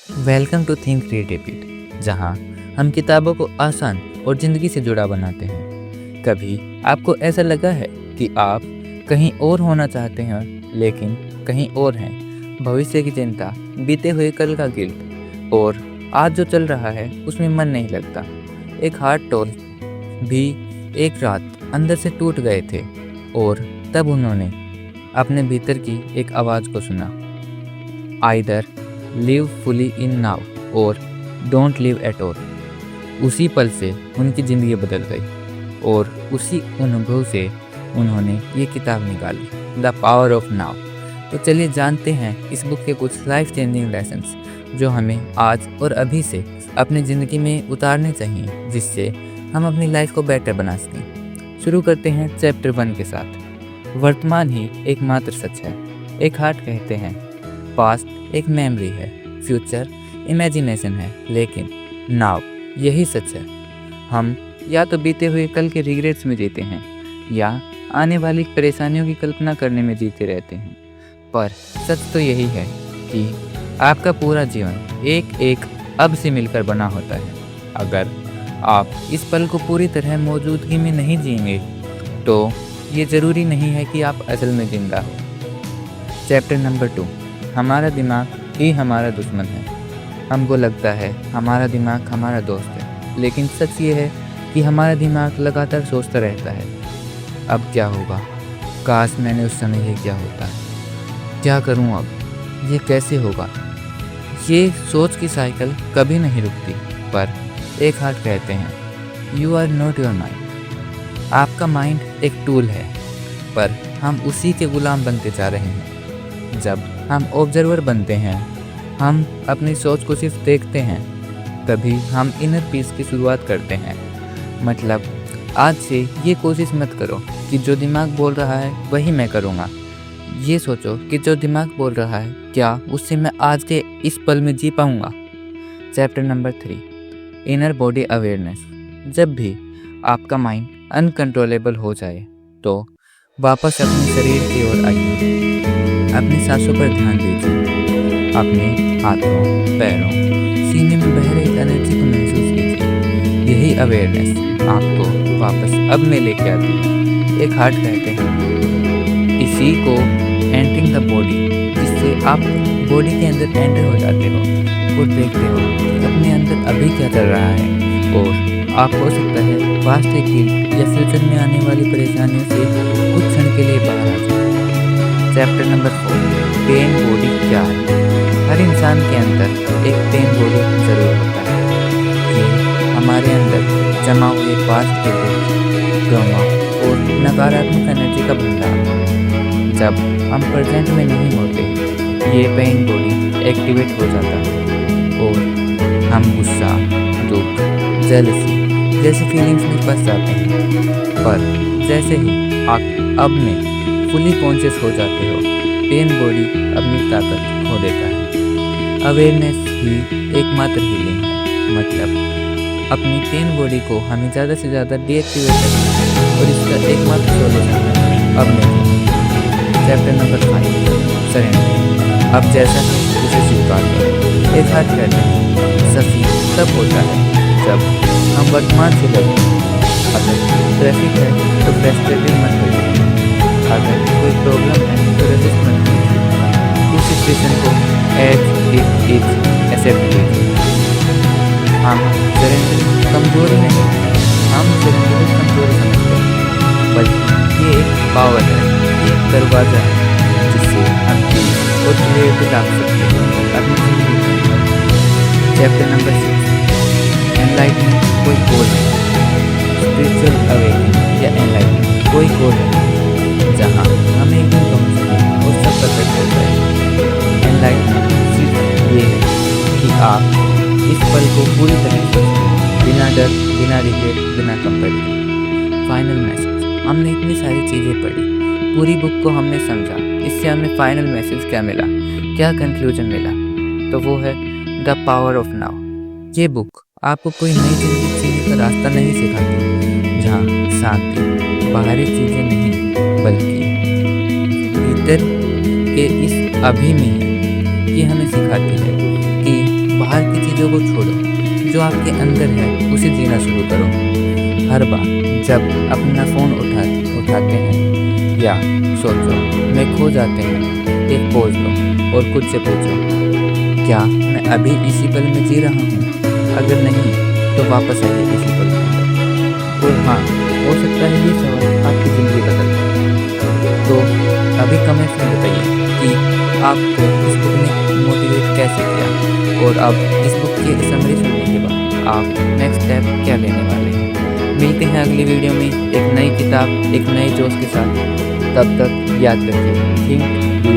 Welcome to think creative, जहाँ हम किताबों को आसान और ज़िंदगी से जुड़ा बनाते हैं। कभी आपको ऐसा लगा है कि आप कहीं और होना चाहते हैं लेकिन कहीं और हैं। भविष्य की चिंता, बीते हुए कल का गिल्ट और आज जो चल रहा है उसमें मन नहीं लगता। एक हार्ट टोल भी एक रात अंदर से टूट गए थे और तब उन्होंने अपने भीतर की एक आवाज़ को सुना, either live fully in now और डोंट लिव एट ऑल। उसी पल से उनकी ज़िंदगी बदल गई और उसी अनुभव से उन्होंने ये किताब निकाली, द पावर ऑफ नाउ। तो चलिए जानते हैं इस बुक के कुछ लाइफ चेंजिंग लेसन्स जो हमें आज और अभी से अपनी ज़िंदगी में उतारने चाहिए, जिससे हम अपनी लाइफ को बेटर बना सकें। शुरू करते हैं चैप्टर 1 के साथ। वर्तमान ही एकमात्र सच है। एक हार्ट कहते हैं पास्ट एक मेमोरी है, फ्यूचर इमेजिनेशन है, लेकिन नाउ यही सच है। हम या तो बीते हुए कल के रिग्रेट्स में जीते हैं या आने वाली परेशानियों की कल्पना करने में जीते रहते हैं। पर सच तो यही है कि आपका पूरा जीवन एक एक अब से मिलकर बना होता है। अगर आप इस पल को पूरी तरह मौजूदगी में नहीं जिएंगे तो ये ज़रूरी नहीं है कि आप असल में जिंदा हो। चैप्टर नंबर 2, हमारा दिमाग ही हमारा दुश्मन है। हमको लगता है हमारा दिमाग हमारा दोस्त है, लेकिन सच ये है कि हमारा दिमाग लगातार सोचता रहता है, अब क्या होगा, काश मैंने उस समय ये क्या होता, क्या करूं अब, ये कैसे होगा। ये सोच की साइकिल कभी नहीं रुकती। पर एक हार्ट कहते हैं you are not your mind. आपका माइंड एक टूल है, पर हम उसी के गुलाम बनते जा रहे हैं। जब हम ऑब्जर्वर बनते हैं, हम अपनी सोच को सिर्फ देखते हैं, तभी हम इनर पीस की शुरुआत करते हैं। मतलब आज से ये कोशिश मत करो कि जो दिमाग बोल रहा है वही मैं करूँगा। ये सोचो कि जो दिमाग बोल रहा है क्या उससे मैं आज के इस पल में जी पाऊँगा। Chapter number 3, inner body awareness. जब भी आपका माइंड अनकंट्रोलेबल हो जाए तो वापस अपने शरीर की ओर आइए। अपनी सांसों पर ध्यान दीजिए। अपने हाथों, पैरों, सीने में बह रही एनर्जी को महसूस कीजिए। यही अवेयरनेस आपको वापस अब में लेके आती है। एक हार्ट कहते हैं इसी को एंटरिंग द बॉडी, जिससे आप बॉडी के अंदर एंटर हो जाते हो और देखते हो कि अपने अंदर अभी क्या चल रहा है और आप हो सकता है पास्ट के गिल्ट या फ्यूचर में आने वाली परेशानियों से कुछ क्षण के लिए बाहर आ जाए। चैप्टर नंबर 4, पेन बॉडी क्या है। हर इंसान के अंदर एक पेन बॉडी ज़रूर होता है। ये हमारे अंदर जमा हुए पास्ट के ट्रॉमा और नकारात्मक एनर्जी का भंडार है। जब हम प्रेजेंट में नहीं होते, ये पेन बॉडी एक्टिवेट हो जाता है और हम गुस्सा, दुख, जेलसी जैसी फीलिंग्स में फंस जाते हैं। पर जैसे ही आप अब में फुली कॉन्शियस हो जाते हो, पेन बॉडी अपनी ताकत खो देता है। अवेयरनेस ही एकमात्र हीलिंग है। मतलब अपनी पेन बॉडी को हमें ज़्यादा से ज़्यादा डीएक्टिवेट करना है और इसका एकमात्र सोल्यूशन है अब में। Chapter number 5, surrender. अब जैसा है उसे स्वीकार करो। एक हार्ट कहते हैं सफी तब होता है जब हम वर्तमान से लड़ते हैं। अगर ट्रैफिक है तो फ्रस्ट्रेटेड मत होइए। अगर कोई प्रॉब्लम है तो रेजिस्ट मत कीजिए। उस सिचुएशन को एज इट इज एक्सेप्ट कीजिए। हम सरेंडर कमजोरी नहीं, हम सरेंडर को कमजोरी समझते हैं, बल्कि ये एक पावर है, एक दरवाज़ा है जिससे हम पीस और क्लियरिटी ला सकते हैं अपनी जिंदगी में। चैप्टर नंबर 6, एनलाइटमेंट कोई गोल है। स्पिरिचुअल अवेकनिंग या एनलाइटमेंट कोई गोल है जहाँ हम एक दिन पहुँच सकें और सब पता चल जाए। एनलाइटमेंट सिर्फ ये है कि आप इस पल को पूरी तरह सोचें, बिना डर, बिना रिग्रेट, बिना कंपैरिजन। Final message. हमने इतनी सारी चीज़ें पढ़ी, पूरी बुक को हमने समझा, इससे हमें फाइनल मैसेज क्या मिला, क्या कंक्लूजन मिला, तो वो है द पावर ऑफ नाउ। ये बुक आपको कोई नई ज़िंदगी जीने का रास्ता नहीं सिखाती, जहाँ शांति बाहरी चीज़ें नहीं बल्कि भीतर के इस अभी में है। ये हमें सिखाती है कि बाहर की चीज़ों को छोड़ो, जो आपके अंदर है उसे जीना शुरू करो। हर बार जब अपना फ़ोन उठाते हैं या सोचो में खो जाते हैं, एक पॉज लो और खुद से पूछो, क्या मैं अभी इसी पल में जी रहा हूँ? अगर नहीं तो वापस आइए इसी पल में। और हाँ, हो सकता है ये सवाल आपकी ज़िंदगी बदल दे। तो अभी कमेंट्स में बताइए कि आपको इस बुक ने मोटिवेट कैसे किया, और अब इस बुक की समरी सुनने के बाद आप नेक्स्ट स्टेप क्या लेने वाले हैं। मिलते हैं अगली वीडियो में एक नई किताब, एक नए जोश के साथ। तब तक याद रखिए, थिंक डू